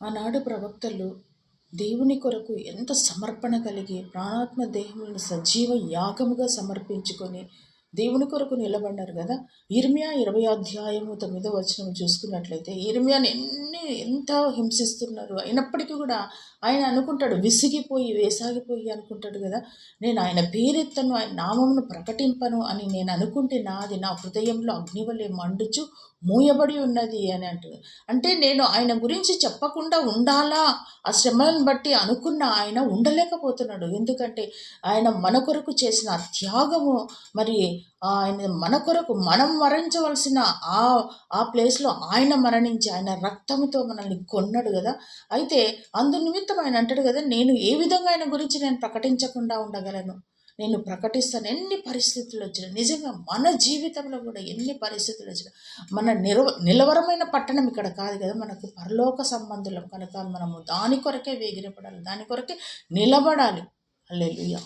ఆనాడు ప్రవక్తలు దేవుని కొరకు ఎంత సమర్పణ కలిగి ప్రాణాత్మ దేహములను సజీవ యాగముగా సమర్పించుకొని దేవుని కొరకు నిలబడ్డారు కదా. ఇర్మియా 20 అధ్యాయము 9 వచనం చూసుకున్నట్లయితే ఇర్మియాని ఎంత హింసిస్తున్నారు, అయినప్పటికీ కూడా ఆయన అనుకుంటాడు, విసిగిపోయి వేసాగిపోయి అనుకుంటాడు కదా, నేను ఆయన పేరెత్తను, ఆయన నామమును ప్రకటింపను అని నేను అనుకుంటే నాది నా హృదయంలో అగ్నివలే మండుచు మూయబడి ఉన్నది అని అంటుంది. అంటే నేను ఆయన గురించి చెప్పకుండా ఉండాలా, ఆ శ్రమలను బట్టి అనుకున్న ఆయన ఉండలేకపోతున్నాడు. ఎందుకంటే ఆయన మన కొరకు చేసిన త్యాగము, మరి ఆయన మన కొరకు మనం మరణించవలసిన ఆ ఆ ప్లేస్లో ఆయన మరణించి ఆయన రక్తంతో మనల్ని కొన్నాడు కదా. అయితే అందు నిమిత్తం ఆయన అంటాడు కదా, నేను ఏ విధంగా ఆయన గురించి నేను ప్రకటించకుండా ఉండగలను, నేను ప్రకటిస్తాను. ఎన్ని పరిస్థితులు వచ్చినా, నిజంగా మన జీవితంలో కూడా ఎన్ని పరిస్థితులు వచ్చినా, మన నిలవరమైన పట్టణం ఇక్కడ కాదు కదా, మనకు పరలోక సంబంధులం కనుక మనము దాని కొరకే వేగిరపడాలి, దాని కొరకే నిలబడాలి. హల్లెలూయా.